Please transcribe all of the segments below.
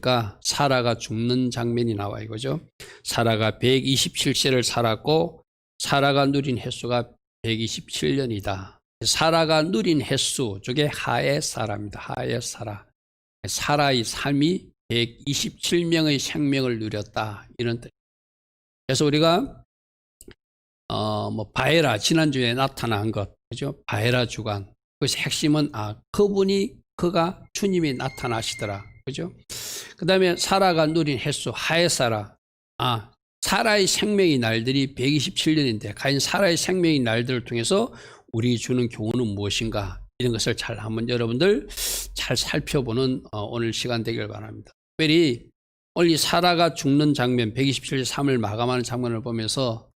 보니까 사라가 죽는 장면이 나와 이거죠. 사라가 127세를 살았고 사라가 누린 횟수가 127년이다. 사라가 누린 횟수 저게 하의 사라입니다. 하의 사라. 사라의 삶이 127명의 생명을 누렸다 이런 뜻. 그래서 우리가 바에라 지난주에 나타난 것 그죠? 바에라 주간. 그것이 핵심은 그가 주님이 나타나시더라. 그죠? 그다음에 사라가 누린 횟수 하의 사라. 사라의 생명의 날들이 127년인데 과연 사라의 생명의 날들을 통해서 우리 주는 교훈은 무엇인가? 이런 것을 잘 한번 여러분들 잘 살펴보는 오늘 시간 되길 바랍니다. 특별히 오늘 이 사라가 죽는 장면 127년 3을 마감하는 장면을 보면서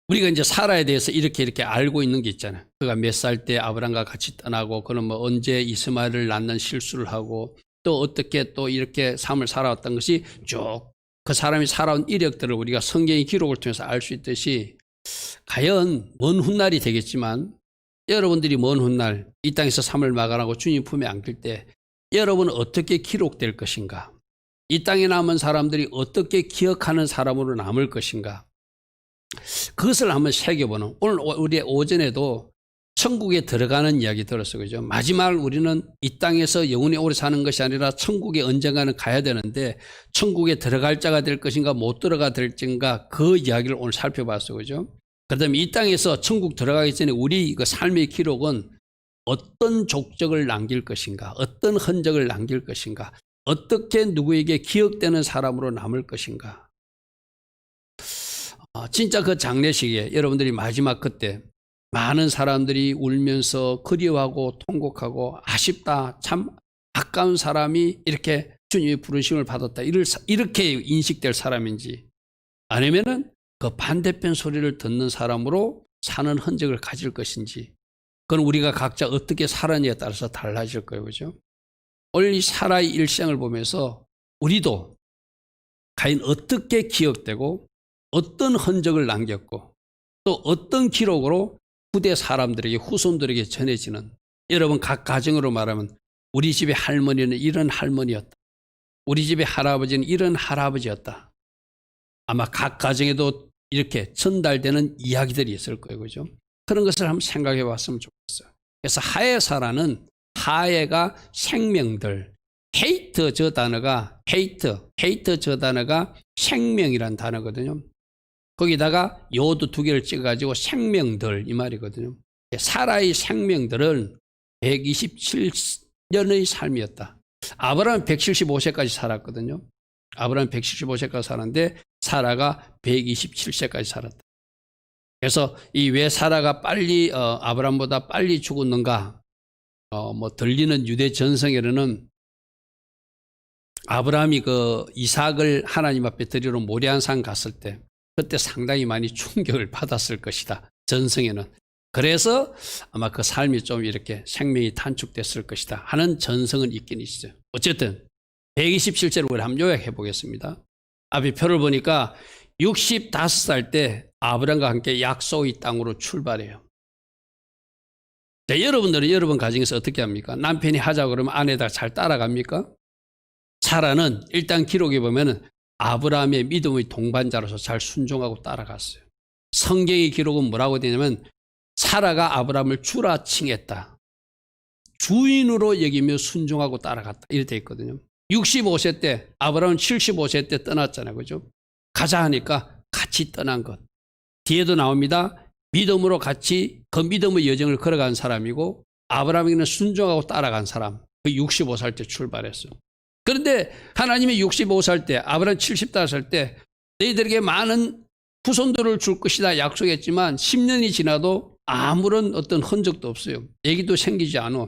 우리가 이제 사라에 대해서 이렇게 알고 있는 게 있잖아요. 그가 몇 살 때 아브람과 같이 떠나고 그는 언제 이스마엘을 낳는 실수를 하고 또 어떻게 또 이렇게 삶을 살아왔던 것이 쭉 그 사람이 살아온 이력들을 우리가 성경의 기록을 통해서 알 수 있듯이 과연 먼 훗날이 되겠지만 여러분들이 먼 훗날 이 땅에서 삶을 마감하고 주님 품에 안길 때 여러분은 어떻게 기록될 것인가? 이 땅에 남은 사람들이 어떻게 기억하는 사람으로 남을 것인가? 그것을 한번 새겨보는 오늘 우리 오전에도 천국에 들어가는 이야기 들었어요. 그죠? 마지막 우리는 이 땅에서 영원히 오래 사는 것이 아니라 천국에 언젠가는 가야 되는데 천국에 들어갈 자가 될 것인가 못 들어가 될진가 그 이야기를 오늘 살펴봤어요. 그죠? 그다음에 이 땅에서 천국 들어가기 전에 우리 그 삶의 기록은 어떤 족적을 남길 것인가 어떤 흔적을 남길 것인가 어떻게 누구에게 기억되는 사람으로 남을 것인가 진짜 그 장례식에 여러분들이 마지막 그때 많은 사람들이 울면서 그리워하고 통곡하고 아쉽다 참 아까운 사람이 이렇게 주님의 부르심을 받았다 이렇게 인식될 사람인지 아니면은 그 반대편 소리를 듣는 사람으로 사는 흔적을 가질 것인지 그건 우리가 각자 어떻게 살았냐에 따라서 달라질 거예요. 그죠? 오늘 이 사라의 일생을 보면서 우리도 과연 어떻게 기억되고 어떤 흔적을 남겼고 또 어떤 기록으로 후대 사람들에게 후손들에게 전해지는 여러분 각 가정으로 말하면 우리 집의 할머니는 이런 할머니였다. 우리 집의 할아버지는 이런 할아버지였다. 아마 각 가정에도 이렇게 전달되는 이야기들이 있을 거예요. 그죠? 그런 것을 한번 생각해 봤으면 좋겠어요. 그래서 하의 사라는 하의가 생명들 헤이트 저 단어가 생명이란 단어거든요. 거기다가 요도 두 개를 찍어가지고 생명들 이 말이거든요. 사라의 생명들은 127년의 삶이었다. 아브라함은 175세까지 살았거든요. 아브라함은 175세까지 살았는데 사라가 127세까지 살았다. 그래서 이 왜 사라가 빨리 아브라함보다 빨리 죽었는가? 들리는 유대 전성에는 아브라함이 그 이삭을 하나님 앞에 드리러 모리아산 갔을 때 그때 상당히 많이 충격을 받았을 것이다. 전성에는. 그래서 아마 그 삶이 좀 이렇게 생명이 단축됐을 것이다 하는 전성은 있긴 있어요. 어쨌든 127세를 우리 한번 요약해 보겠습니다. 앞에 표를 보니까 65살 때 아브라함과 함께 약속의 땅으로 출발해요. 자, 여러분들은 여러분 가정에서 어떻게 합니까? 남편이 하자고 그러면 아내가 잘 따라갑니까? 사라는 일단 기록에 보면은 아브라함의 믿음의 동반자로서 잘 순종하고 따라갔어요. 성경의 기록은 뭐라고 되냐면 사라가 아브라함을 주라 칭했다. 주인으로 여기며 순종하고 따라갔다. 이렇게 되어 있거든요. 65세 때 아브라함은 75세 때 떠났잖아요. 그죠? 가자 하니까 같이 떠난 것. 뒤에도 나옵니다. 믿음으로 같이 그 믿음의 여정을 걸어간 사람이고 아브라함에게는 순종하고 따라간 사람. 그 65살 때 출발했어요. 그런데 하나님이 65살 때 아브라함 75살 때 너희들에게 많은 후손들을 줄 것이다 약속했지만 10년이 지나도 아무런 어떤 흔적도 없어요. 얘기도 생기지 않아.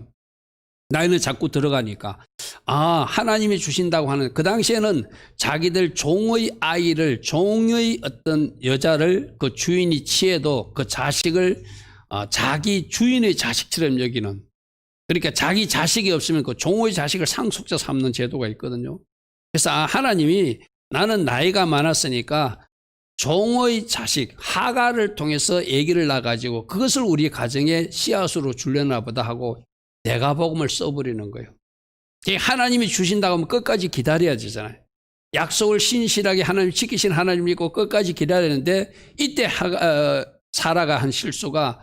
나이는 자꾸 들어가니까 하나님이 주신다고 하는 그 당시에는 자기들 종의 아이를 종의 어떤 여자를 그 주인이 취해도 그 자식을 자기 주인의 자식처럼 여기는 그러니까 자기 자식이 없으면 그 종의 자식을 상속자 삼는 제도가 있거든요. 그래서 하나님이 나는 나이가 많았으니까 종의 자식 하가를 통해서 아기를 낳아가지고 그것을 우리 가정의 씨앗으로 주려나 보다 하고 내가 복음을 써버리는 거예요. 하나님이 주신다고 하면 끝까지 기다려야 되잖아요. 약속을 신실하게 하나님 지키신 하나님 믿고 끝까지 기다리는데 이때 사라가 한 실수가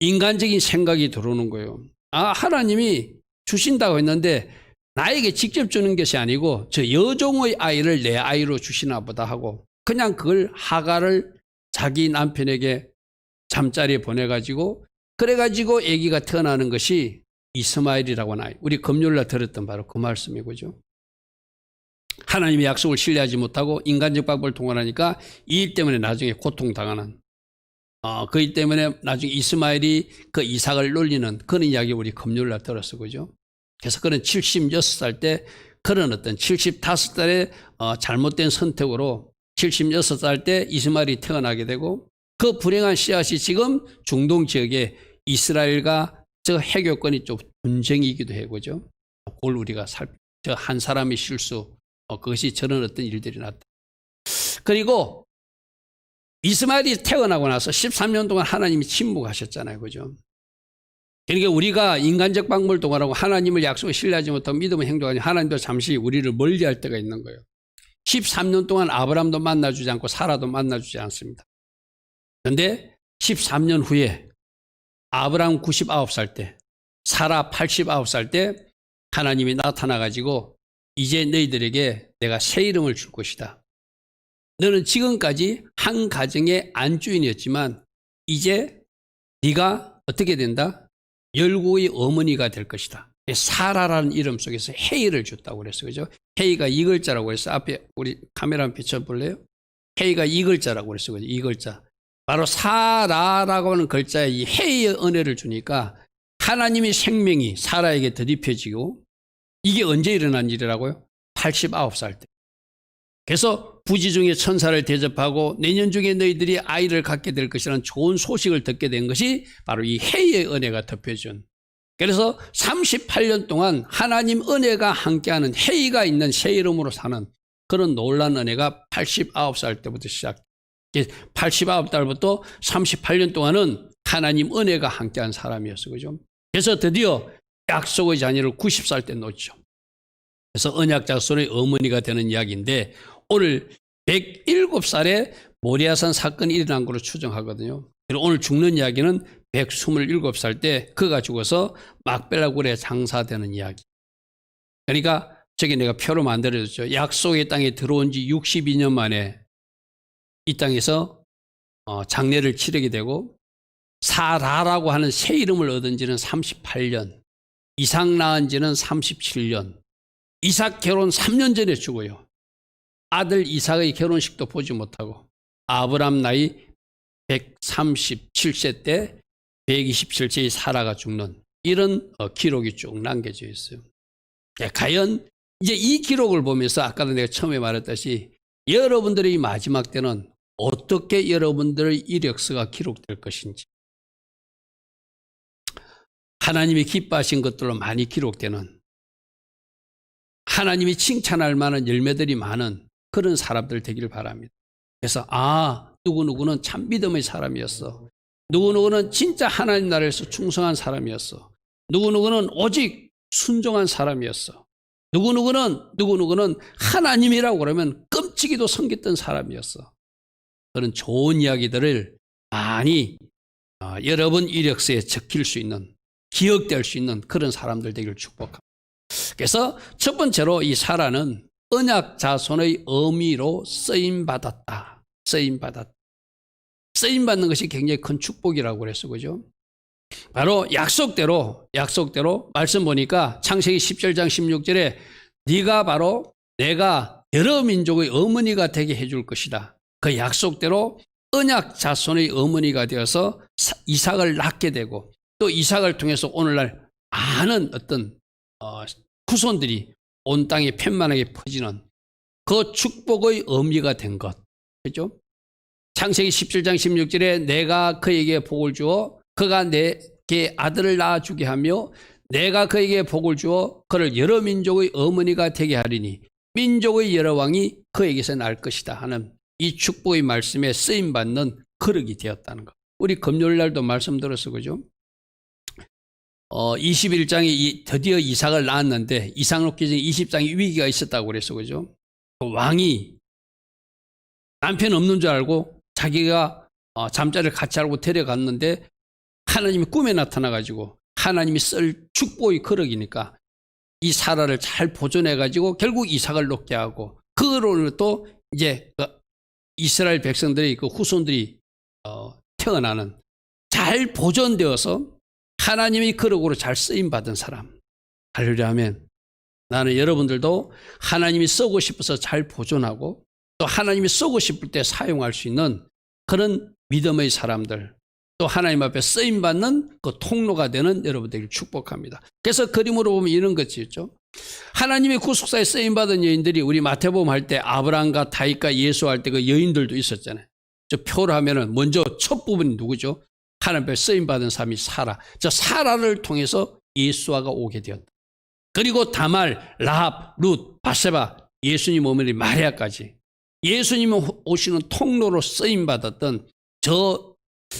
인간적인 생각이 들어오는 거예요. 아, 하나님이 주신다고 했는데 나에게 직접 주는 것이 아니고 저 여종의 아이를 내 아이로 주시나 보다 하고 그냥 그걸 하갈을 자기 남편에게 잠자리에 보내가지고 그래가지고 아기가 태어나는 것이 이스마엘이라고 하나요. 우리 금요일날 들었던 바로 그 말씀이고죠. 하나님의 약속을 신뢰하지 못하고 인간적 방법을 통하니까 이 일 때문에 나중에 고통당하는 그 일 때문에 나중에 이스마엘이 그 이삭을 놀리는 그런 이야기 우리 금요일날 들었어. 그죠? 그래서 그는 76살 때 그런 어떤 75살의 잘못된 선택으로 76살 때 이스마엘이 태어나게 되고 그 불행한 씨앗이 지금 중동 지역에 이스라엘과 저 해교권이 좀 분쟁이기도 해. 그죠? 그걸 우리가 저 한 사람의 실수 그것이 저런 어떤 일들이 났다. 그리고 이스마엘이 태어나고 나서 13년 동안 하나님이 침묵하셨잖아요. 그죠? 그러니까 우리가 인간적 방법을 동원하고 하나님을 약속을 신뢰하지 못하고 믿음을 행동하니 하나님도 잠시 우리를 멀리할 때가 있는 거예요. 13년 동안 아브라함도 만나주지 않고 사라도 만나주지 않습니다. 그런데 13년 후에 아브라함 99살 때 사라 89살 때 하나님이 나타나가지고 이제 너희들에게 내가 새 이름을 줄 것이다. 너는 지금까지 한 가정의 안주인이었지만 이제 네가 어떻게 된다? 열국의 어머니가 될 것이다. 사라라는 이름 속에서 헤이를 줬다고 그랬어요. 그죠? 헤이가 이 글자라고 해서 앞에 우리 카메라 한번 비춰볼래요? 헤이가 이 글자라고 그랬어요. 그죠? 이 글자. 바로 사라라고 하는 글자에 이 헤이의 은혜를 주니까 하나님의 생명이 사라에게 더입혀지고 이게 언제 일어난 일이라고요? 89살 때. 그래서 부지 중에 천사를 대접하고 내년 중에 너희들이 아이를 갖게 될 것이라는 좋은 소식을 듣게 된 것이 바로 이 해의 은혜가 덮여준. 그래서 38년 동안 하나님 은혜가 함께하는 해이가 있는 새 이름으로 사는 그런 놀라운 은혜가 89살 때부터 시작. 89살부터 38년 동안은 하나님 은혜가 함께한 사람이었어요. 그죠? 그래서 드디어 약속의 자녀를 90살 때 놓죠. 그래서 언약 자손의 어머니가 되는 이야기인데 오늘 107살에 모리아산 사건이 일어난 걸로 추정하거든요. 그리고 오늘 죽는 이야기는 127살 때 그가 죽어서 막벨라 굴에 장사되는 이야기. 그러니까 저기 내가 표로 만들어줬죠. 약속의 땅에 들어온 지 62년 만에 이 땅에서 장례를 치르게 되고 사라라고 하는 새 이름을 얻은 지는 38년, 이삭 낳은 지는 37년, 이삭 결혼 3년 전에 죽어요. 아들 이삭의 결혼식도 보지 못하고 아브람 나이 137세 때 127세의 사라가 죽는 이런 기록이 쭉 남겨져 있어요. 과연 이제 이 기록을 보면서 아까도 내가 처음에 말했듯이 여러분들의 마지막 때는 어떻게 여러분들의 이력서가 기록될 것인지 하나님이 기뻐하신 것들로 많이 기록되는 하나님이 칭찬할 만한 열매들이 많은 그런 사람들 되기를 바랍니다. 그래서 누구누구는 참 믿음의 사람이었어. 누구누구는 진짜 하나님 나라에서 충성한 사람이었어. 누구누구는 오직 순종한 사람이었어. 누구누구는 하나님이라고 그러면 끔찍이도 섬겼던 사람이었어. 그런 좋은 이야기들을 많이 여러분 이력서에 적힐 수 있는 기억될 수 있는 그런 사람들 되기를 축복합니다. 그래서 첫 번째로 이 사라는 언약 자손의 의미로 쓰임받았다. 쓰임받는 것이 굉장히 큰 축복이라고 그랬어. 그죠? 바로 약속대로 말씀 보니까 창세기 17장 16절에 네가 바로 내가 여러 민족의 어머니가 되게 해줄 것이다. 그 약속대로 언약 자손의 어머니가 되어서 이삭을 낳게 되고 또 이삭을 통해서 오늘날 많은 어떤 후손들이 온 땅에 편만하게 퍼지는 그 축복의 의미가 된 것. 그죠? 창세기 17장 16절에 내가 그에게 복을 주어 그가 내게 아들을 낳아주게 하며 내가 그에게 복을 주어 그를 여러 민족의 어머니가 되게 하리니 민족의 여러 왕이 그에게서 날 것이다 하는 이 축복의 말씀에 쓰임받는 거룩이 되었다는 것. 우리 금요일 날도 말씀 들었어. 그죠? 21장에 드디어 이삭을 낳았는데 이삭 놓기 전에 20장에 위기가 있었다고 그랬어. 그죠? 왕이 남편 없는 줄 알고 자기가 잠자리를 같이 하고 데려갔는데 하나님이 꿈에 나타나가지고 하나님이 쓸 축복이 그러기니까 이 사라를 잘 보존해가지고 결국 이삭을 놓게 하고 그로는 또 이제 이스라엘 백성들의 그 후손들이 태어나는 잘 보존되어서 하나님이 그릇으로 잘 쓰임받은 사람. 할렐루야 하면 나는 여러분들도 하나님이 쓰고 싶어서 잘 보존하고 또 하나님이 쓰고 싶을 때 사용할 수 있는 그런 믿음의 사람들 또 하나님 앞에 쓰임받는 그 통로가 되는 여러분들을 축복합니다. 그래서 그림으로 보면 이런 것이 있죠. 하나님의 구속사에 쓰임받은 여인들이 우리 마태복음 할 때 아브라함과 다윗과 예수 할 때 그 여인들도 있었잖아요. 저 표로 하면은 먼저 첫 부분이 누구죠? 하나님 앞에 쓰임받은 사람이 사라. 저 사라를 통해서 예수아가 오게 되었다. 그리고 다말, 라합, 룻, 바세바, 예수님 어머니 마리아까지 예수님 오시는 통로로 쓰임받았던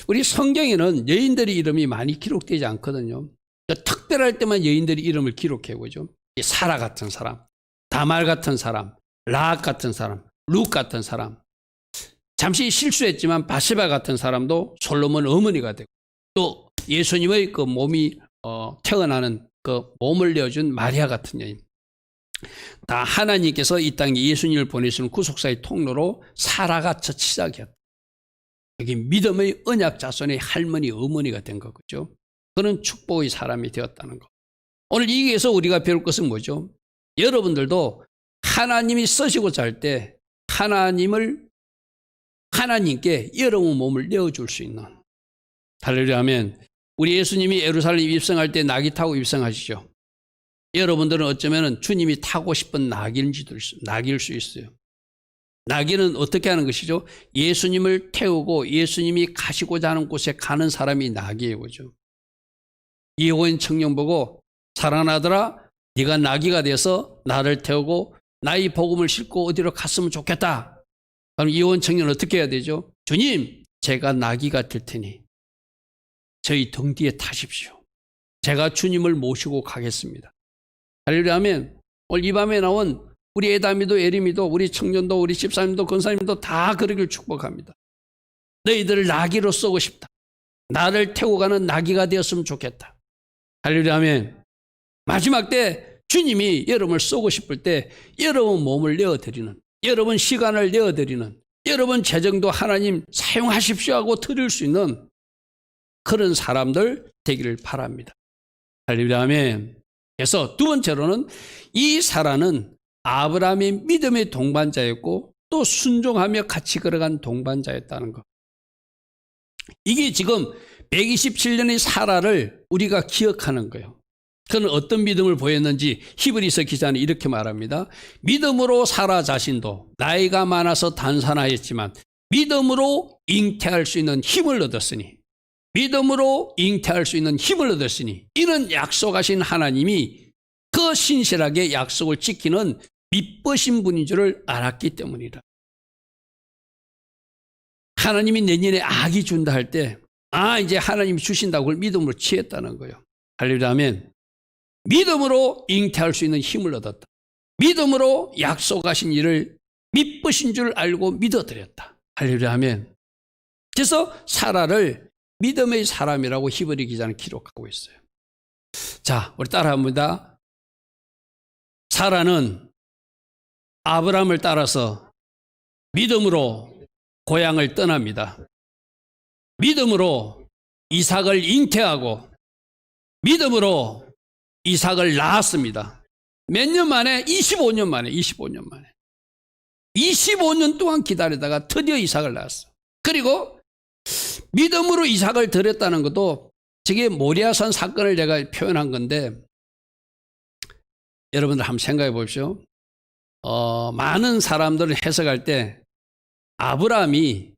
우리 성경에는 여인들의 이름이 많이 기록되지 않거든요. 특별할 때만 여인들의 이름을 기록해 보죠. 사라 같은 사람, 다말 같은 사람, 라합 같은 사람, 룻 같은 사람. 잠시 실수했지만 바세바 같은 사람도 솔로몬 어머니가 되고 또 예수님의 그 몸이 태어나는 그 몸을 내어준 마리아 같은 여인. 다 하나님께서 이 땅에 예수님을 보내시는 구속사의 통로로 사라가 첫 시작이었다. 여기 믿음의 언약 자손의 할머니, 어머니가 된 거죠. 그런 축복의 사람이 되었다는 것. 오늘 여기에서 우리가 배울 것은 뭐죠? 여러분들도 하나님이 쓰시고자 할 때 하나님께 여러분 몸을 내어줄 수 있는. 할렐루야 하면 우리 예수님이 예루살렘 입성할 때 낙이 타고 입성하시죠. 여러분들은 어쩌면 주님이 타고 싶은 낙일 수 있어요. 낙이는 어떻게 하는 것이죠? 예수님을 태우고 예수님이 가시고자 하는 곳에 가는 사람이 낙이에요. 그죠? 이호인 청년 보고 사랑하더라 네가 나귀가 돼서 나를 태우고 나의 복음을 싣고 어디로 갔으면 좋겠다. 그럼 이호인 청년 어떻게 해야 되죠? 주님 제가 나귀가 될 테니 저희 등 뒤에 타십시오. 제가 주님을 모시고 가겠습니다. 할렐루야 하면 오늘 이 밤에 나온 우리 에다미도 에리미도 우리 청년도 우리 집사님도 권사님도 다 그러길 축복합니다. 너희들을 나귀로 쓰고 싶다. 나를 태우고 가는 나귀가 되었으면 좋겠다. 할렐루야 하면 마지막 때 주님이 여러분을 쓰고 싶을 때 여러분 몸을 내어드리는 여러분 시간을 내어드리는 여러분 재정도 하나님 사용하십시오 하고 드릴 수 있는 그런 사람들 되기를 바랍니다. 할렐루야 아멘. 그래서 두 번째로는 이 사라는 아브라함의 믿음의 동반자였고 또 순종하며 같이 걸어간 동반자였다는 것. 이게 지금 127년의 사라를 우리가 기억하는 거예요. 그는 어떤 믿음을 보였는지 히브리서 기자는 이렇게 말합니다. 믿음으로 사라 자신도 나이가 많아서 단산하였지만 믿음으로 잉태할 수 있는 힘을 얻었으니 이는 약속하신 하나님이 그 신실하게 약속을 지키는 믿으신 분인 줄을 알았기 때문이다. 하나님이 내년에 아기 준다 할 때 이제 하나님이 주신다고 그걸 믿음으로 취했다는 거예요. 할렐루야 아멘. 믿음으로 잉태할 수 있는 힘을 얻었다. 믿음으로 약속하신 일을 믿으신 줄 알고 믿어드렸다. 할렐루야 아멘. 그래서 사라를 믿음의 사람이라고 히브리 기자는 기록하고 있어요. 자, 우리 따라합니다. 사라는 아브라함을 따라서 믿음으로 고향을 떠납니다. 믿음으로 이삭을 잉태하고 믿음으로 이삭을 낳았습니다. 몇 년 만에? 25년 만에. 25년 동안 기다리다가 드디어 이삭을 낳았어. 그리고 믿음으로 이삭을 드렸다는 것도 저게 모리아산 사건을 제가 표현한 건데 여러분들 한번 생각해 보십시오. 많은 사람들을 해석할 때 아브라함이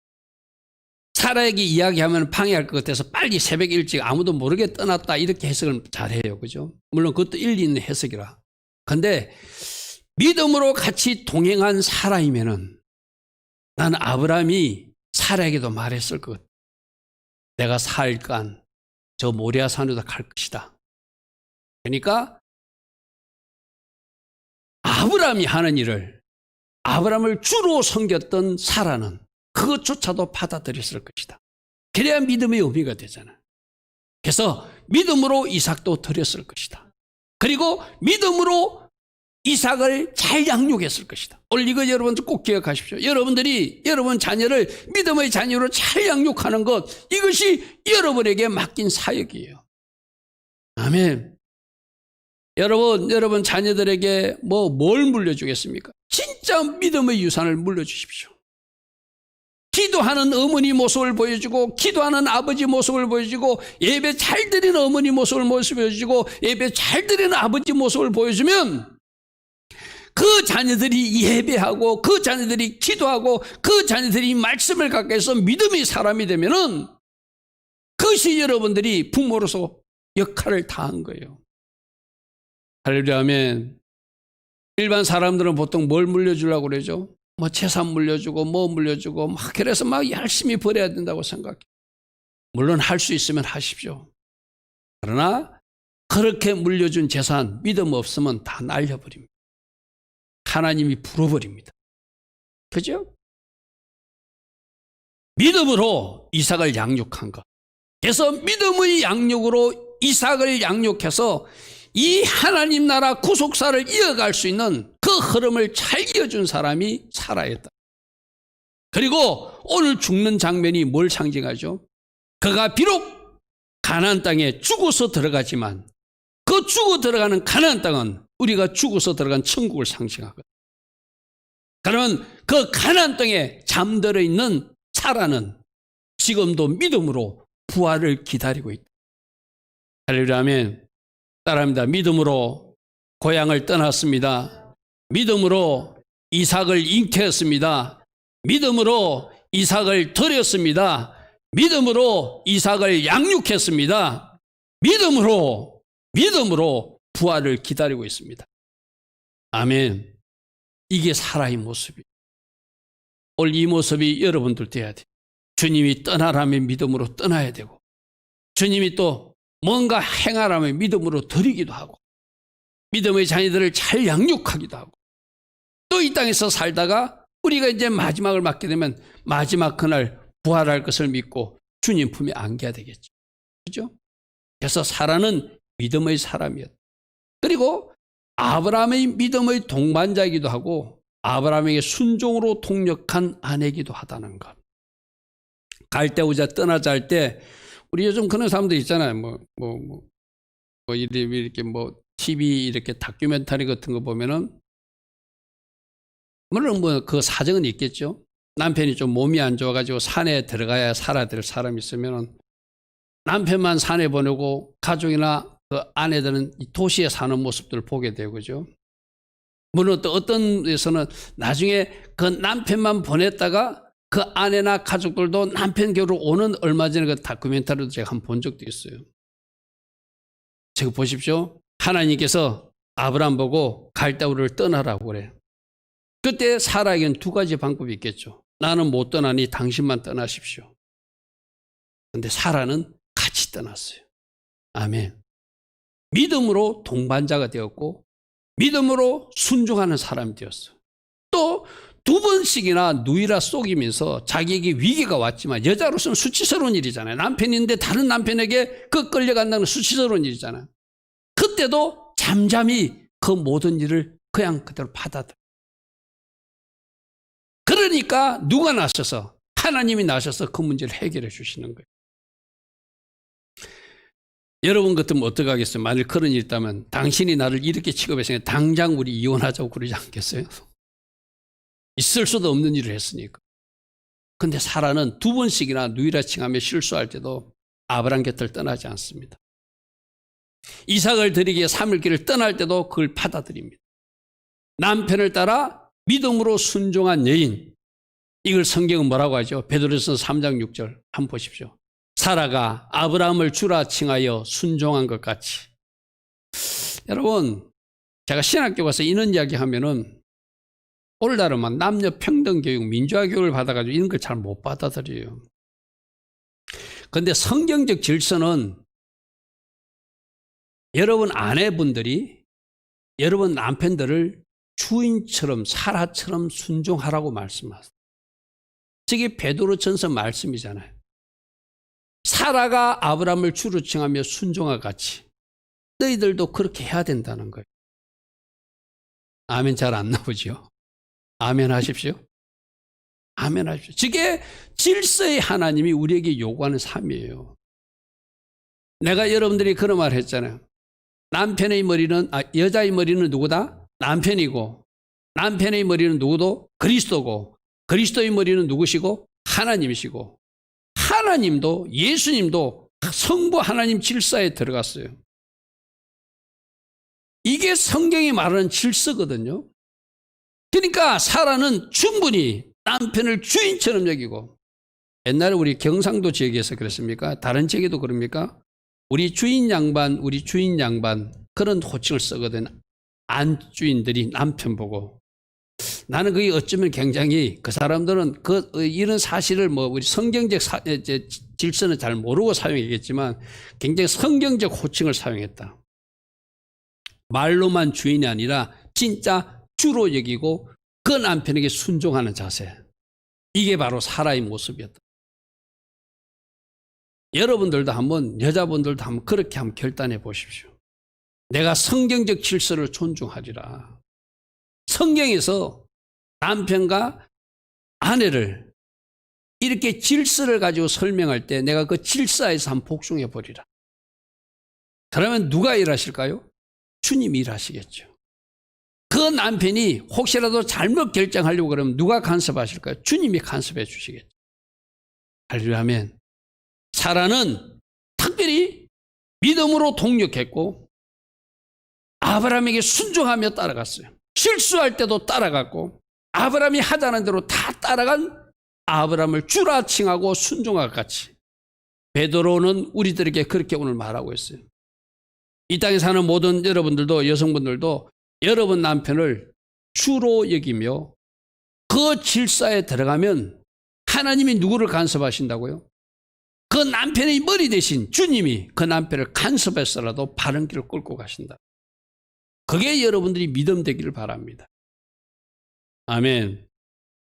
사라에게 이야기하면 방해할 것 같아서 빨리 새벽 일찍 아무도 모르게 떠났다 이렇게 해석을 잘해요. 그죠? 물론 그것도 일리 있는 해석이라. 근데 믿음으로 같이 동행한 사라이면은 나는 아브라함이 사라에게도 말했을 것 같아. 내가 사흘간 저 모리아 산으로 갈 것이다. 그러니까 아브라함이 하는 일을, 아브라함을 주로 섬겼던 사라는 그것조차도 받아들였을 것이다. 그래야 믿음의 의미가 되잖아. 그래서 믿음으로 이삭도 드렸을 것이다. 그리고 믿음으로 이삭을 잘 양육했을 것이다. 오늘 이거 여러분 꼭 기억하십시오. 여러분들이 여러분 자녀를 믿음의 자녀로 잘 양육하는 것, 이것이 여러분에게 맡긴 사역이에요. 아멘. 여러분 자녀들에게 뭘 물려주겠습니까? 진짜 믿음의 유산을 물려주십시오. 기도하는 어머니 모습을 보여주고, 기도하는 아버지 모습을 보여주고, 예배 잘 드리는 어머니 모습을 보여주고, 예배 잘 드리는 아버지 모습을 보여주면 그 자녀들이 예배하고, 그 자녀들이 기도하고, 그 자녀들이 말씀을 갖게 해서 믿음의 사람이 되면은 그것이 여러분들이 부모로서 역할을 다한 거예요. 할렐루야, 아멘. 일반 사람들은 보통 뭘 물려주려고 그러죠? 재산 물려주고, 물려주고, 그래서 열심히 벌어야 된다고 생각해요. 물론 할 수 있으면 하십시오. 그러나 그렇게 물려준 재산, 믿음 없으면 다 날려버립니다. 하나님이 불어버립니다. 그죠? 믿음으로 이삭을 양육한 것. 그래서 믿음의 양육으로 이삭을 양육해서 이 하나님 나라 구속사를 이어갈 수 있는 그 흐름을 잘 이어준 사람이 사라였다. 그리고 오늘 죽는 장면이 뭘 상징하죠? 그가 비록 가나안 땅에 죽어서 들어가지만 그 죽어 들어가는 가나안 땅은 우리가 죽어서 들어간 천국을 상징하거든. 그러면 그 가나안 땅에 잠들어 있는 사라는 지금도 믿음으로 부활을 기다리고 있다. 할렐루야, 아멘. 따라합니다. 믿음으로 고향을 떠났습니다. 믿음으로 이삭을 잉태했습니다. 믿음으로 이삭을 드렸습니다. 믿음으로 이삭을 양육했습니다. 믿음으로 부활을 기다리고 있습니다. 아멘. 이게 사라의 모습이에요. 오늘 이 모습이 여러분들 돼야 돼요. 주님이 떠나라면 믿음으로 떠나야 되고, 주님이 또 뭔가 행하라면 믿음으로 드리기도 하고, 믿음의 자녀들을 잘 양육하기도 하고, 또 이 땅에서 살다가 우리가 이제 마지막을 맞게 되면 마지막 그날 부활할 것을 믿고 주님 품에 안겨야 되겠죠. 그죠? 그래서 사라는 믿음의 사람이었다. 그리고 아브라함의 믿음의 동반자이기도 하고 아브라함에게 순종으로 동력한 아내이기도 하다는 것. 갈대우자 떠나자 할 때 우리 요즘 그런 사람들 있잖아요. 이렇게 TV 이렇게 다큐멘터리 같은 거 보면은 물론 그 사정은 있겠죠. 남편이 좀 몸이 안 좋아가지고 산에 들어가야 살아야 될 사람이 있으면은 남편만 산에 보내고 가족이나 그 아내들은 도시에 사는 모습들을 보게 되고, 그죠? 물론 또 어떤 데서는 나중에 그 남편만 보냈다가 그 아내나 가족들도 남편 곁으로 오는, 얼마 전에 그 다큐멘터리도 제가 한번 본 적도 있어요. 지금 보십시오. 하나님께서 아브라함 보고 갈대우를 떠나라고 그래요. 그때 사라에게는 두 가지 방법이 있겠죠. 나는 못 떠나니 당신만 떠나십시오. 그런데 사라는 같이 떠났어요. 아멘. 믿음으로 동반자가 되었고 믿음으로 순종하는 사람이 되었어요. 또 두 번씩이나 누이라 속이면서 자기에게 위기가 왔지만, 여자로서는 수치스러운 일이잖아요. 남편인데 다른 남편에게 끌려간다는 수치스러운 일이잖아요. 그때도 잠잠히 그 모든 일을 그냥 그대로 받아들여요. 그러니까 누가 나서서, 하나님이 나서서 그 문제를 해결해 주시는 거예요. 여러분 같으면 어떻게 하겠어요? 만일 그런 일이 있다면 당신이 나를 이렇게 취급했으니까 당장 우리 이혼하자고 그러지 않겠어요? 있을 수도 없는 일을 했으니까. 근데 사라는 두 번씩이나 누이라 칭하며 실수할 때도 아브라함 곁을 떠나지 않습니다. 이삭을 드리기에 3일 길을 떠날 때도 그걸 받아들입니다. 남편을 따라 믿음으로 순종한 여인, 이걸 성경은 뭐라고 하죠? 베드로전서 3장 6절 한번 보십시오. 사라가 아브라함을 주라 칭하여 순종한 것 같이. 여러분, 제가 신학교 가서 이런 이야기 하면은 오늘날은 남녀 평등 교육, 민주화 교육을 받아가지고 이런 걸 잘 못 받아들여요. 그런데 성경적 질서는 여러분 아내분들이 여러분 남편들을 주인처럼 사라처럼 순종하라고 말씀하세요. 저게 베드로전서 말씀이잖아요. 사라가 아브라함을 주로 칭하며 순종과 같이 너희들도 그렇게 해야 된다는 거예요. 아멘 잘 안 나오죠? 아멘 하십시오. 아멘 하십시오. 저게 질서의 하나님이 우리에게 요구하는 삶이에요. 내가 여러분들이 그런 말 했잖아요. 남편의 머리는 여자의 머리는 누구다? 남편이고 남편의 머리는 누구도? 그리스도고 그리스도의 머리는 누구시고? 하나님이시고 하나님도 예수님도 성부 하나님 질서에 들어갔어요. 이게 성경이 말하는 질서거든요. 그러니까 사라는 충분히 남편을 주인처럼 여기고 옛날에 우리 경상도 지역에서 그랬습니까? 다른 지역에도 그럽니까? 우리 주인 양반 그런 호칭을 쓰거든. 안주인들이 남편 보고 나는 그게 어쩌면 굉장히 그 사람들은 이런 사실을 우리 성경적 질서는 잘 모르고 사용했겠지만 굉장히 성경적 호칭을 사용했다. 말로만 주인이 아니라 진짜 주로 여기고 그 남편에게 순종하는 자세. 이게 바로 사라의 모습이었다. 여러분들도 한번 여자분들도 한번 그렇게 한번 결단해 보십시오. 내가 성경적 질서를 존중하리라. 성경에서 남편과 아내를 이렇게 질서를 가지고 설명할 때 내가 그 질서에서 한번 복종해 보리라. 그러면 누가 일하실까요? 주님이 일하시겠죠. 그 남편이 혹시라도 잘못 결정하려고 그러면 누가 간섭하실까요? 주님이 간섭해 주시겠죠. 할렐루야면 사라는 특별히 믿음으로 동력했고 아브라함에게 순종하며 따라갔어요. 실수할 때도 따라갔고 아브라함이 하자는 대로 다 따라간 아브라함을 주라 칭하고 순종과 같이 베드로는 우리들에게 그렇게 오늘 말하고 있어요. 이 땅에 사는 모든 여러분들도 여성분들도 여러분 남편을 주로 여기며 그 질서에 들어가면 하나님이 누구를 간섭하신다고요? 그 남편의 머리 대신 주님이 그 남편을 간섭해서라도 바른 길을 끌고 가신다. 그게 여러분들이 믿음 되기를 바랍니다. 아멘.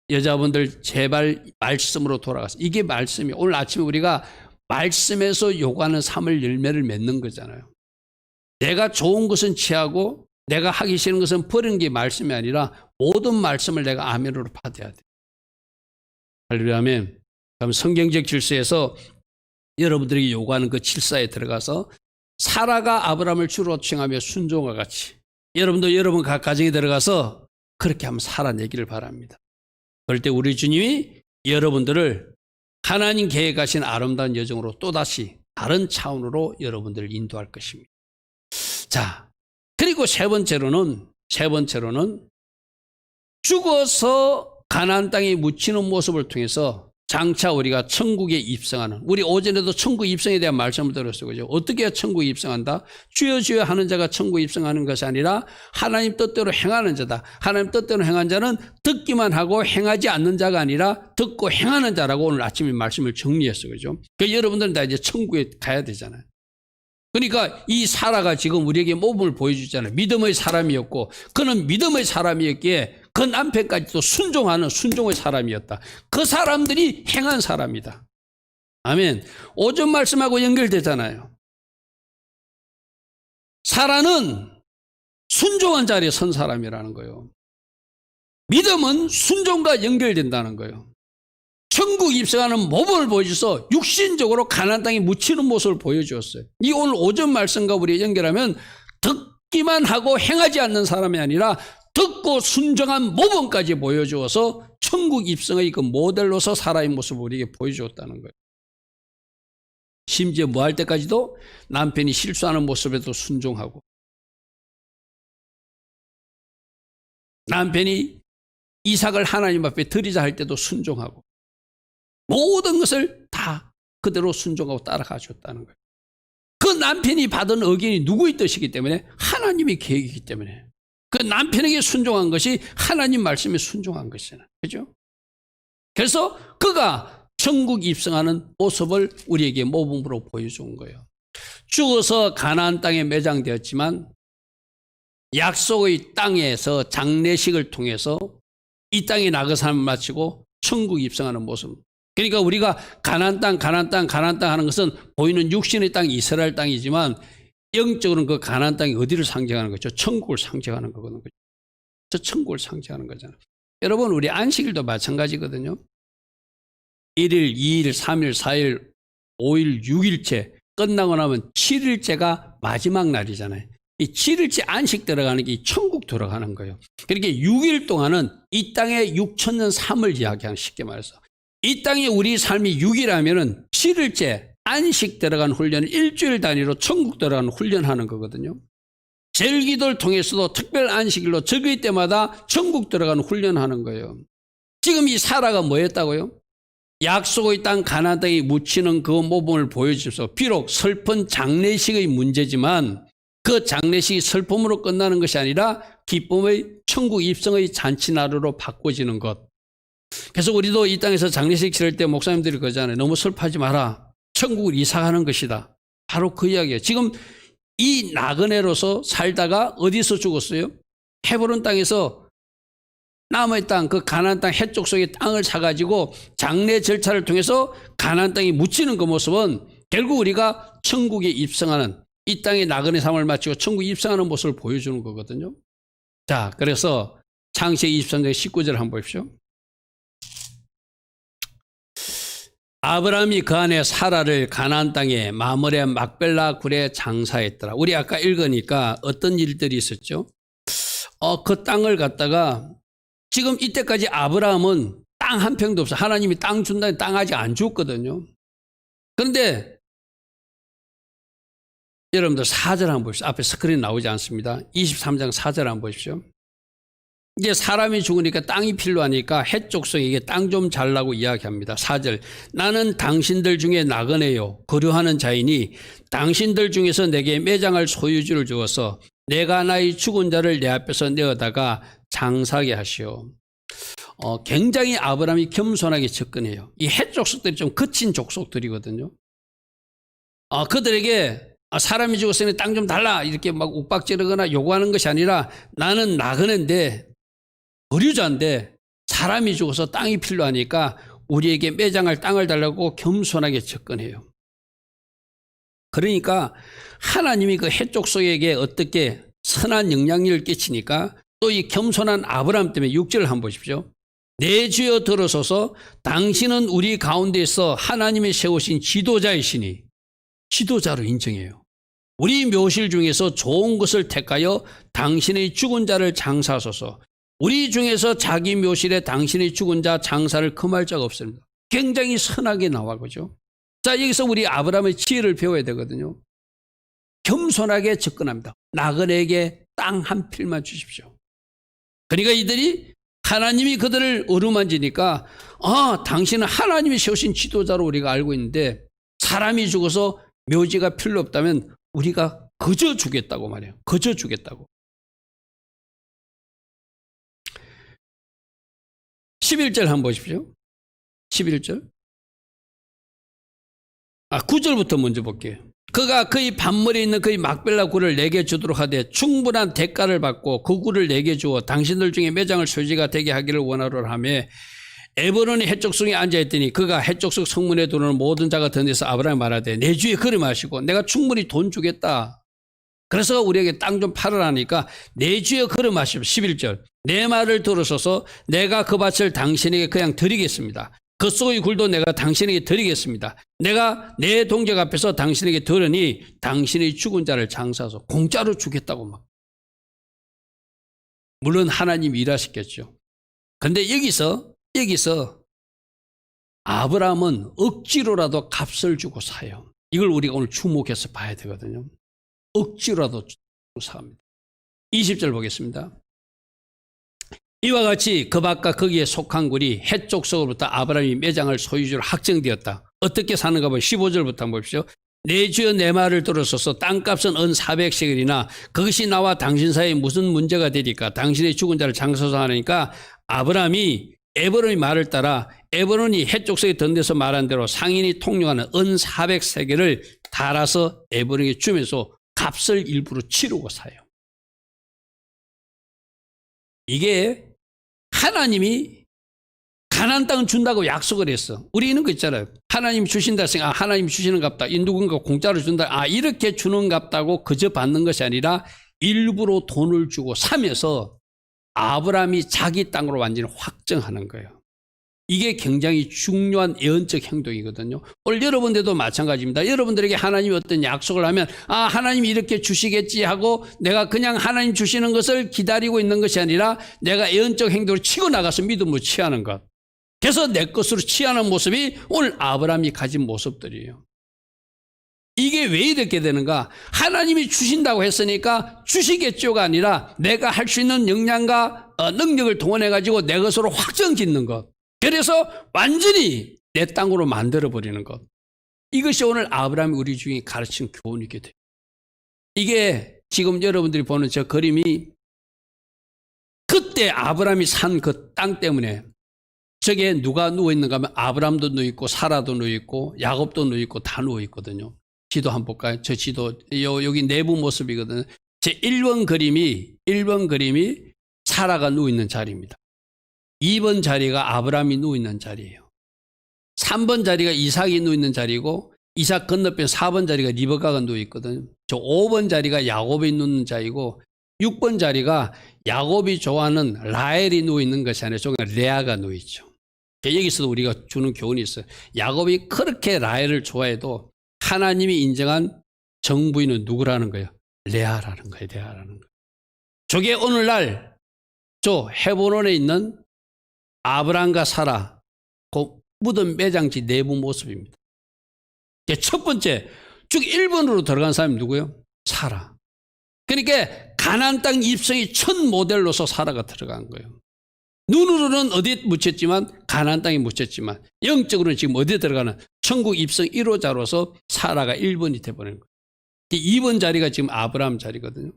여자분들 제발 말씀으로 돌아가서 이게 말씀이 오늘 아침에 우리가 말씀에서 요구하는 삶을 열매를 맺는 거잖아요. 내가 좋은 것은 취하고 내가 하기 싫은 것은 버리는 게 말씀이 아니라 모든 말씀을 내가 아멘으로 받아야 돼. 할렐루야 아멘. 그럼 성경적 질서에서 여러분들이 요구하는 그 질서에 들어가서 사라가 아브라함을 주로 칭하며 순종과 같이 여러분도 여러분 각 가정에 들어가서 그렇게 한번 살아내기를 바랍니다. 그럴 때 우리 주님이 여러분들을 하나님 계획하신 아름다운 여정으로 또다시 다른 차원으로 여러분들을 인도할 것입니다. 자, 그리고 세 번째로는 죽어서 가나안 땅에 묻히는 모습을 통해서 장차 우리가 천국에 입성하는, 우리 오전에도 천국 입성에 대한 말씀을 들었어요. 그죠? 어떻게 천국에 입성한다? 주여 주여 하는 자가 천국에 입성하는 것이 아니라 하나님 뜻대로 행하는 자다. 하나님 뜻대로 행한 자는 듣기만 하고 행하지 않는 자가 아니라 듣고 행하는 자라고 오늘 아침에 말씀을 정리했어요. 그죠? 그러니까 여러분들은 다 이제 천국에 가야 되잖아요. 그러니까 이 사라가 지금 우리에게 모범을 보여주잖아요. 믿음의 사람이었고 그는 믿음의 사람이었기에 그 남편까지도 순종하는 순종의 사람이었다. 그 사람들이 행한 사람이다. 아멘. 오전 말씀하고 연결되잖아요. 사라는 순종한 자리에 선 사람이라는 거예요. 믿음은 순종과 연결된다는 거예요. 천국 입성하는 모범을 보여줘서 육신적으로 가나안 땅에 묻히는 모습을 보여주었어요. 이 오늘 오전 말씀과 우리 연결하면 듣기만 하고 행하지 않는 사람이 아니라 듣고 순종한 모범까지 보여주어서 천국 입성의 그 모델로서 사라의 모습을 우리에게 보여주었다는 거예요. 심지어 뭐 할 때까지도 남편이 실수하는 모습에도 순종하고 남편이 이삭을 하나님 앞에 드리자 할 때도 순종하고 모든 것을 다 그대로 순종하고 따라가 줬다는 거예요. 그 남편이 받은 의견이 누구의 뜻이기 때문에 하나님의 계획이기 때문에 그 남편에게 순종한 것이 하나님 말씀에 순종한 것이잖아요. 그죠? 그래서 그가 천국 입성하는 모습을 우리에게 모범으로 보여준 거예요. 죽어서 가나안 땅에 매장되었지만 약속의 땅에서 장례식을 통해서 이 땅에 나그삼을 마치고 천국 입성하는 모습. 그러니까 우리가 가나안 땅 하는 것은 보이는 육신의 땅 이스라엘 땅이지만 영적으로는 그 가나안 땅이 어디를 상징하는 거죠? 천국을 상징하는 거거든요. 저 천국을 상징하는 거잖아요. 여러분, 우리 안식일도 마찬가지거든요. 1일, 2일, 3일, 4일, 5일, 6일째 끝나고 나면 7일째가 마지막 날이잖아요. 이 7일째 안식 들어가는 게 천국 들어가는 거예요. 그러니까 6일 동안은 이 땅의 6천년 삶을 이야기하는, 쉽게 말해서. 이 땅에 우리 삶이 6일하면은 7일째 안식 들어간 훈련은 일주일 단위로 천국 들어가는 훈련하는 거거든요. 절기도를 통해서도 특별 안식일로 절기 때마다 천국 들어가는 훈련하는 거예요. 지금 이 사라가 뭐였다고요? 약속의 땅 가나안 땅에 묻히는 그 모범을 보여주셔서 비록 슬픈 장례식의 문제지만 그 장례식이 슬픔으로 끝나는 것이 아니라 기쁨의 천국 입성의 잔치날으로 바꿔지는 것. 그래서 우리도 이 땅에서 장례식 치를 때 목사님들이 그러잖아요. 너무 슬퍼하지 마라. 천국을 이사가는 것이다. 바로 그 이야기예요. 지금 이 나그네로서 살다가 어디서 죽었어요? 헤브론 땅에서 남의 땅, 그 가나안 땅 해쪽 속의 땅을 사가지고 장례 절차를 통해서 가나안 땅에 묻히는 그 모습은 결국 우리가 천국에 입성하는, 이 땅의 나그네 삶을 마치고 천국에 입성하는 모습을 보여주는 거거든요. 자, 그래서 창세기 23장 19절 한번 보십시오. 아브라함이 그 안에 사라를 가나안 땅에 마므레 막벨라 굴에 장사했더라. 우리 아까 읽으니까 어떤 일들이 있었죠? 그 땅을 갖다가 지금 이때까지 아브라함은 땅 한 평도 없어. 하나님이 땅 준다니 땅 아직 안 줬거든요. 그런데 여러분들 4절 한번 보십시오. 앞에 스크린 나오지 않습니다. 23장 4절 한번 보십시오. 이제 사람이 죽으니까 땅이 필요하니까 해족성에게 땅 좀 달라고 이야기합니다. 4절. 나는 당신들 중에 나그네요 거류하는 자이니 당신들 중에서 내게 매장할 소유주를 주어서 내가 나의 죽은 자를 내 앞에서 내어다가 장사하게 하시오. 굉장히 아브라함이 겸손하게 접근해요. 이 해족속들이 좀 거친 족속들이거든요. 그들에게 사람이 죽었으니 땅 좀 달라 이렇게 막 욱박지르거나 요구하는 것이 아니라 나는 나그네인데 거류자인데 사람이 죽어서 땅이 필요하니까 우리에게 매장할 땅을 달라고 겸손하게 접근해요. 그러니까 하나님이 그 해족속에게 어떻게 선한 영향력을 끼치니까 또 이 겸손한 아브라함 때문에 6절을 한번 보십시오. 내 주여 들어서서 당신은 우리 가운데서 하나님이 세우신 지도자이시니, 지도자로 인정해요. 우리 묘실 중에서 좋은 것을 택하여 당신의 죽은 자를 장사하소서. 우리 중에서 자기 묘실에 당신의 죽은 자 장사를 금할 자가 없습니다. 굉장히 선하게 나와, 그죠? 자, 여기서 우리 아브라함의 지혜를 배워야 되거든요. 겸손하게 접근합니다. 나그네에게 땅 한 필만 주십시오. 그러니까 이들이 하나님이 그들을 어루만지니까 당신은 하나님이 세우신 지도자로 우리가 알고 있는데 사람이 죽어서 묘지가 필요 없다면 우리가 거저 주겠다고 말해요. 거저 주겠다고. 11절 한번 보십시오. 11절. 9절부터 먼저 볼게요. 그가 그의 밭물에 있는 그의 막벨라 굴을 내게 주도록 하되 충분한 대가를 받고 그 굴을 내게 주어 당신들 중에 매장을 소지가 되게 하기를 원하노라 하며 에브론의 해족성에 앉아있더니 그가 해족성 성문에 들어오는 모든 자가 던져서 아브라함이 말하되 내 주에 걸음하시고 내가 충분히 돈 주겠다. 그래서 우리에게 땅 좀 팔으라니까 내 주에 걸음하시오. 11절. 내 말을 들으소서. 내가 그 밭을 당신에게 그냥 드리겠습니다. 그 속의 굴도 내가 당신에게 드리겠습니다. 내가 내 동족 앞에서 당신에게 들으니 당신의 죽은 자를 장사해서 공짜로 주겠다고 막. 물론 하나님이 일하셨겠죠. 그런데 여기서 아브라함은 억지로라도 값을 주고 사요. 이걸 우리가 오늘 주목해서 봐야 되거든요. 억지로라도 주고 삽니다. 20절 보겠습니다. 이와 같이 그 밭과 거기에 속한 굴이 해족속으로부터 아브라함이 매장할 소유주로 확정되었다. 어떻게 사는가 보면 15절부터 한번 보십시오. 내 주여 내 말을 들으소서. 땅값은 은 400세겔이나 그것이 나와 당신 사이에 무슨 문제가 되리까. 당신의 죽은 자를 장사소 하니까 아브라함이 에브론의 말을 따라 에브론이 해족속에 던 데서 말한 대로 상인이 통용하는 은 400세겔을 달아서 에브론에게 주면서 값을 일부러 치르고 사요. 이게 하나님이 가나안 땅을 준다고 약속을 했어. 우리 있는 거 있잖아요. 하나님이 주신다 생각, 하나님이 주시는 값다. 이 누군가 공짜로 준다. 이렇게 주는 값다고 그저 받는 것이 아니라 일부러 돈을 주고 사면서 아브라함이 자기 땅으로 완전히 확정하는 거예요. 이게 굉장히 중요한 예언적 행동이거든요. 오늘 여러분들도 마찬가지입니다. 여러분들에게 하나님이 어떤 약속을 하면 하나님이 이렇게 주시겠지 하고 내가 그냥 하나님 주시는 것을 기다리고 있는 것이 아니라 내가 예언적 행동을 치고 나가서 믿음으로 취하는 것. 그래서 내 것으로 취하는 모습이 오늘 아브라함이 가진 모습들이에요. 이게 왜 이렇게 되는가? 하나님이 주신다고 했으니까 주시겠죠가 아니라 내가 할 수 있는 역량과 능력을 동원해가지고 내 것으로 확정 짓는 것. 그래서 완전히 내 땅으로 만들어버리는 것. 이것이 오늘 아브라함이 우리 중에 가르친 교훈이게 돼요. 이게 지금 여러분들이 보는 저 그림이 그때 아브라함이 산 그 땅 때문에 저게 누가 누워있는가 하면 아브라함도 누워있고 사라도 누워있고 야곱도 누워있고 다 누워있거든요. 지도 한번 볼까요? 저 지도 여기 내부 모습이거든요. 제 1번 그림이 사라가 누워있는 자리입니다. 2번 자리가 아브라함이 누워있는 자리예요. 3번 자리가 이삭이 누워있는 자리고 이삭 건너편 4번 자리가 리브가가 누워있거든요. 저 5번 자리가 야곱이 누운 자리고 6번 자리가 야곱이 좋아하는 라헬이 누워있는 것이 아니라 저기 레아가 누워있죠. 여기서도 우리가 주는 교훈이 있어요. 야곱이 그렇게 라헬을 좋아해도 하나님이 인정한 정부인은 누구라는 거예요? 레아라는 거예요. 레아라는 거예요. 저게 오늘날 저 헤브론에 있는 아브라함과 사라 그 묻은 매장지 내부 모습입니다. 첫 번째 쭉 1번으로 들어간 사람이 누구예요? 사라. 그러니까 가나안 땅 입성이 첫 모델로서 사라가 들어간 거예요. 눈으로는 어디에 묻혔지만 가나안 땅에 묻혔지만 영적으로는 지금 어디에 들어가는 천국 입성 1호자로서 사라가 1번이 돼버리는 거예요. 2번 자리가 지금 아브라함 자리거든요.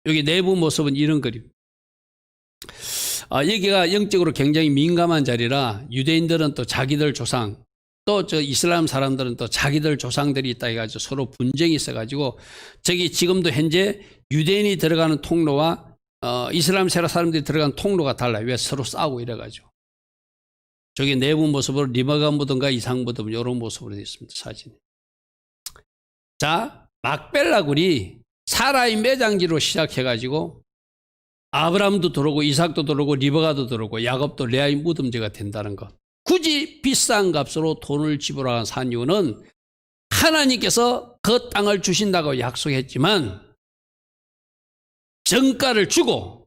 여기 내부 모습은 이런 그림. 여기가 영적으로 굉장히 민감한 자리라 유대인들은 또 자기들 조상 또 저 이슬람 사람들은 또 자기들 조상들이 있다 해가지고 서로 분쟁이 있어가지고 저기 지금도 현재 유대인이 들어가는 통로와 이슬람 세라 사람들이 들어가는 통로가 달라요. 왜 서로 싸우고 이래가지고. 저기 내부 모습으로 리버가 묻은가 이상 묻은 이런 모습으로 되어 있습니다. 사진이. 자, 막벨라굴이 사라의 매장지로 시작해가지고 아브라함도 들어오고 이삭도 들어오고 리버가도 들어오고 야곱도 레아의 무덤지가 된다는 것. 굳이 비싼 값으로 돈을 지불하는 산 이유는 하나님께서 그 땅을 주신다고 약속했지만 정가를 주고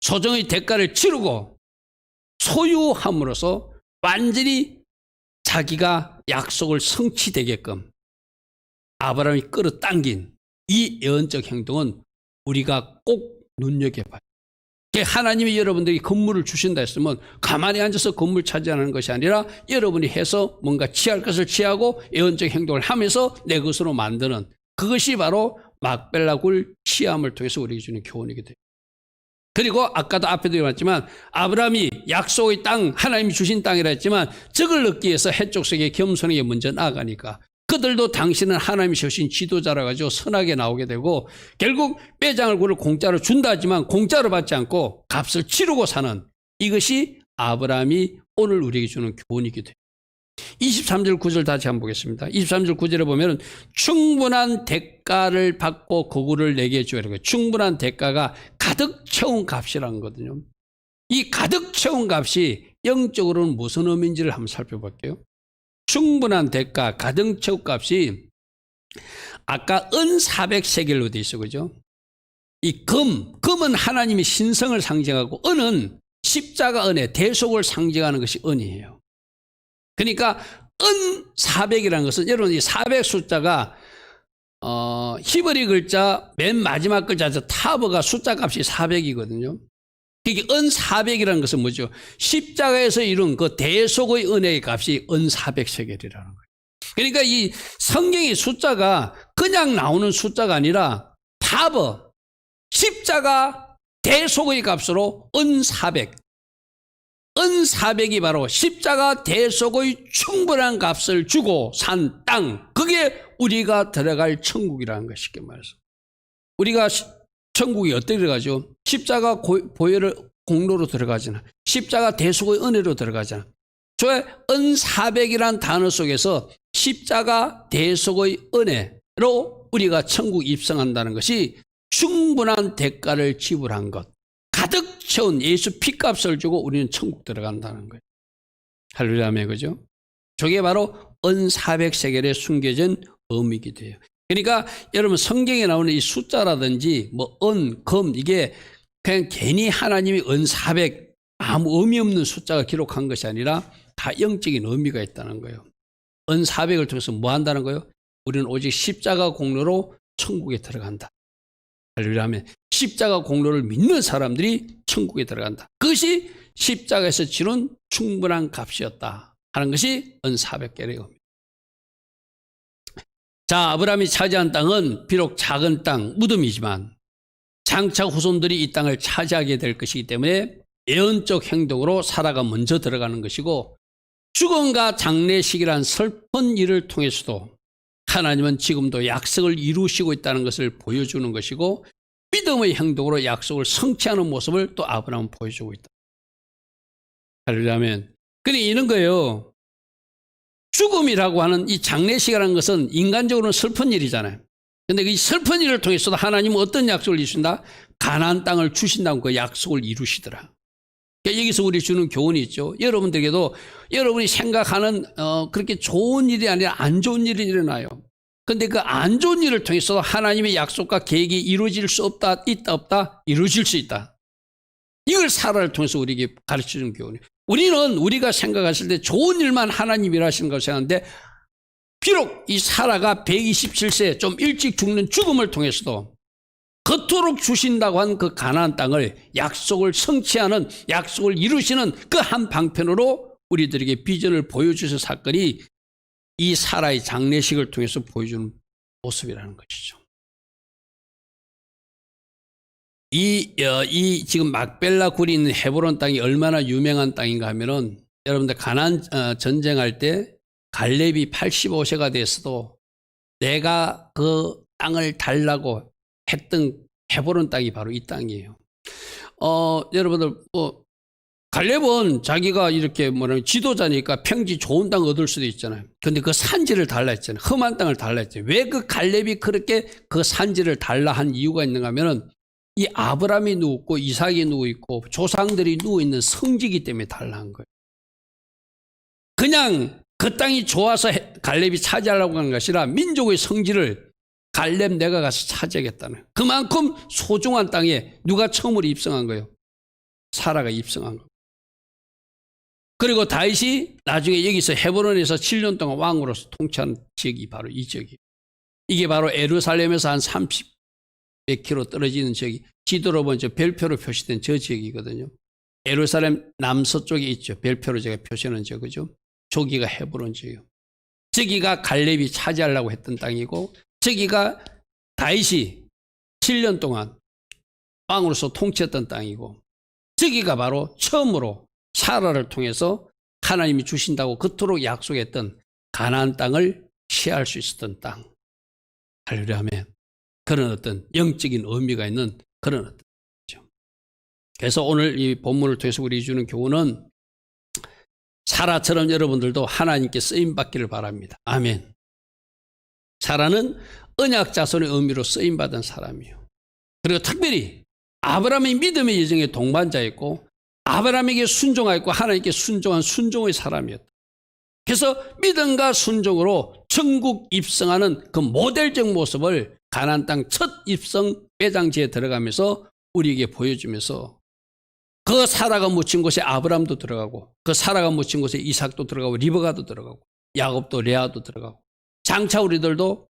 소정의 대가를 치르고 소유함으로써 완전히 자기가 약속을 성취되게끔 아브라함이 끌어당긴 이 예언적 행동은 우리가 꼭 눈여겨봐요. 하나님이 여러분들이 건물을 주신다 했으면 가만히 앉아서 건물 차지하는 것이 아니라 여러분이 해서 뭔가 취할 것을 취하고 예언적 행동을 하면서 내 것으로 만드는 그것이 바로 막벨라굴 취함을 통해서 우리에게 주는 교훈이게 돼요. 그리고 아까도 앞에도 말했지만 아브라함이 약속의 땅 하나님이 주신 땅이라 했지만 저걸 얻기 위해서 해족속에 겸손하게 먼저 나아가니까 그들도 당신은 하나님이 주신 지도자라 가지고 선하게 나오게 되고 결국 매장을 그를 공짜로 준다 하지만 공짜로 받지 않고 값을 치르고 사는 이것이 아브라함이 오늘 우리에게 주는 교훈이기도 해요. 23절 9절 다시 한번 보겠습니다. 23절 9절에 보면 충분한 대가를 받고 거구를 내게 주라. 충분한 대가가 가득 채운 값이라는 거거든요. 이 가득 채운 값이 영적으로는 무슨 의미인지를 한번 살펴볼게요. 충분한 대가, 가득 채운 값이 아까 은 400세겔로 돼 있어, 그죠? 이 금은 하나님의 신성을 상징하고 은은 십자가 은혜, 대속을 상징하는 것이 은이에요. 그러니까 은 400이라는 것은 여러분 이 400 숫자가 히브리 글자 맨 마지막 글자 타브가 숫자 값이 400이거든요. 이게 은 400이라는 것은 뭐죠? 십자가에서 이룬 그 대속의 은혜의 값이 은 400세겔이라는 거예요. 그러니까 이 성경의 숫자가 그냥 나오는 숫자가 아니라 타브, 십자가 대속의 값으로 은 400. 은 은사백이 바로 십자가 대속의 충분한 값을 주고 산 땅, 그게 우리가 들어갈 천국이라는 것 쉽게 말해서. 우리가 천국이 어떻게 들어가죠? 십자가 보혈을 공로로 들어가잖아. 십자가 대속의 은혜로 들어가잖아. 저 은사백이라는 단어 속에서 십자가 대속의 은혜로 우리가 천국 입성한다는 것이 충분한 대가를 지불한 것, 가득 채운 예수 피값을 주고 우리는 천국 들어간다는 거예요. 할렐루야며, 그죠? 저게 바로 은사백세겔에 숨겨진 의미이기도 해요. 그러니까 여러분 성경에 나오는 이 숫자라든지 뭐 은, 금, 이게 그냥 괜히 하나님이 은사백 아무 의미 없는 숫자가 기록한 것이 아니라 다 영적인 의미가 있다는 거예요. 은사백을 통해서 뭐 한다는 거예요? 우리는 오직 십자가 공로로 천국에 들어간다. 할렐루야면 십자가 공로를 믿는 사람들이 천국에 들어간다. 그것이 십자가에서 치른 충분한 값이었다 하는 것이 은사백겔의 의미. 자, 아브라함이 차지한 땅은 비록 작은 땅, 무덤이지만 장차 후손들이 이 땅을 차지하게 될 것이기 때문에 예언적 행동으로 사라가 먼저 들어가는 것이고, 죽음과 장례식이란 슬픈 일을 통해서도 하나님은 지금도 약속을 이루시고 있다는 것을 보여주는 것이고, 믿음의 행동으로 약속을 성취하는 모습을 또 아브라함은 보여주고 있다. 할렐루야면. 근데 이런 거예요. 죽음이라고 하는 이 장례식이라는 것은 인간적으로는 슬픈 일이잖아요. 근데 이 슬픈 일을 통해서도 하나님은 어떤 약속을 이루신다? 가나안 땅을 주신다고 그 약속을 이루시더라. 그러니까 여기서 우리 주는 교훈이 있죠. 여러분들에게도 여러분이 생각하는 그렇게 좋은 일이 아니라 안 좋은 일이 일어나요. 근데 그 안 좋은 일을 통해서 하나님의 약속과 계획이 이루어질 수 없다, 있다, 없다, 이루어질 수 있다. 이걸 사라를 통해서 우리에게 가르쳐주는 교훈이에요. 우리는 우리가 생각했을 때 좋은 일만 하나님이 일하시는 것을 생각하는데, 비록 이 사라가 127세 좀 일찍 죽는 죽음을 통해서도 그토록 주신다고 한 그 가나안 땅을 약속을 성취하는, 약속을 이루시는 그 한 방편으로 우리들에게 비전을 보여주신 사건이 이 사라의 장례식을 통해서 보여주는 모습이라는 것이죠. 이 지금 막벨라 굴이 있는 헤브론 땅이 얼마나 유명한 땅인가 하면은, 여러분들 가나안 전쟁할 때 갈렙이 85세가 됐어도 내가 그 땅을 달라고 했던 헤브론 땅이 바로 이 땅이에요. 여러분들 갈렙은 자기가 이렇게 지도자니까 평지 좋은 땅 얻을 수도 있잖아요. 근데 그 산지를 달라 했잖아요. 험한 땅을 달라 했잖아요. 왜 그 갈렙이 그렇게 그 산지를 달라 한 이유가 있는가 하면은, 이 아브라함이 누웠고 이삭이 누워 있고 조상들이 누워 있는 성지이기 때문에 달라한 거예요. 그냥 그 땅이 좋아서 갈렙이 차지하려고 하는 것이 아니라 민족의 성지를 갈렙 내가 가서 차지하겠다는, 그만큼 소중한 땅에 누가 처음으로 입성한 거예요? 사라가 입성한 거예요. 그리고 다윗이 나중에 여기서 헤브론에서 7년 동안 왕으로서 통치한 지역이 바로 이 지역이에요. 이게 바로 예루살렘에서 한 30몇 킬로 떨어지는 지역이, 지도로 보면 별표로 표시된 저 지역이거든요. 예루살렘 남서쪽에 있죠. 별표로 제가 표시하는 지역이죠. 저기가 헤브론 지역이에요. 저기가 갈렙이 차지하려고 했던 땅이고, 저기가 다윗이 7년 동안 왕으로서 통치했던 땅이고, 저기가 바로 처음으로 사라를 통해서 하나님이 주신다고 그토록 약속했던 가나안 땅을 취할 수 있었던 땅. 할렐루야. 그런 어떤 영적인 의미가 있는 그런 어떤 거죠. 그래서 오늘 이 본문을 통해서 우리 주는 교훈은, 사라처럼 여러분들도 하나님께 쓰임받기를 바랍니다. 아멘. 사라는 언약 자손의 의미로 쓰임받은 사람이에요. 그리고 특별히 아브라함의 믿음의 여정에 동반자였고, 아브라함에게 순종하였고 하나님께 순종한 순종의 사람이었다. 그래서 믿음과 순종으로 천국 입성하는 그 모델적 모습을 가나안 땅 첫 입성 매장지에 들어가면서 우리에게 보여주면서, 그 사라가 묻힌 곳에 아브라함도 들어가고, 그 사라가 묻힌 곳에 이삭도 들어가고, 리브가도 들어가고, 야곱도, 레아도 들어가고, 장차 우리들도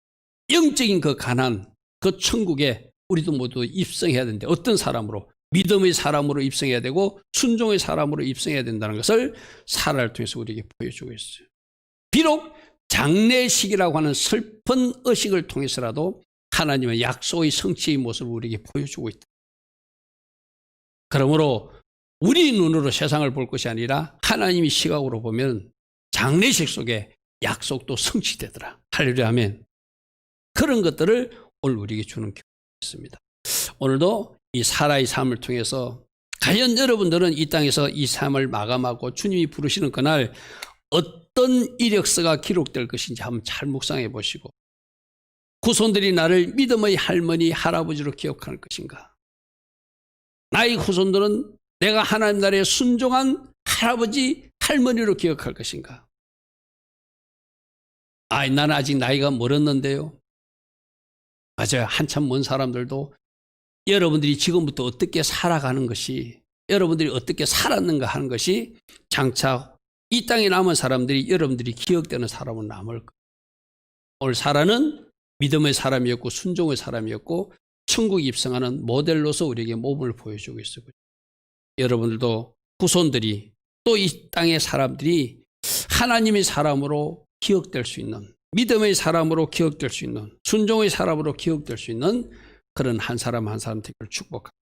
영적인 그 가나안, 그 천국에 우리도 모두 입성해야 되는데, 어떤 사람으로? 믿음의 사람으로 입성해야 되고 순종의 사람으로 입성해야 된다는 것을 사라를 통해서 우리에게 보여주고 있어요. 비록 장례식이라고 하는 슬픈 의식을 통해서라도 하나님의 약속의 성취의 모습을 우리에게 보여주고 있다. 그러므로 우리 눈으로 세상을 볼 것이 아니라 하나님이 시각으로 보면 장례식 속에 약속도 성취되더라. 할렐루야 아멘. 그런 것들을 오늘 우리에게 주는 교훈이 있습니다. 오늘도 이 사라의 삶을 통해서 과연 여러분들은 이 땅에서 이 삶을 마감하고 주님이 부르시는 그날 어떤 이력서가 기록될 것인지 한번 잘 묵상해 보시고, 후손들이 나를 믿음의 할머니 할아버지로 기억할 것인가, 나의 후손들은 내가 하나님 나라에 순종한 할아버지 할머니로 기억할 것인가. 나는 아직 나이가 멀었는데요. 맞아요. 한참 먼 사람들도 여러분들이 지금부터 어떻게 살아가는 것이, 여러분들이 어떻게 살았는가 하는 것이 장차 이 땅에 남은 사람들이 여러분들이 기억되는 사람은 남을 거예요. 오늘 사라는 믿음의 사람이었고 순종의 사람이었고 천국에 입성하는 모델로서 우리에게 몸을 보여주고 있어요. 여러분들도 후손들이 또 이 땅의 사람들이 하나님의 사람으로 기억될 수 있는, 믿음의 사람으로 기억될 수 있는, 순종의 사람으로 기억될 수 있는 그런 한 사람 한 사람 되기를 축복합니다.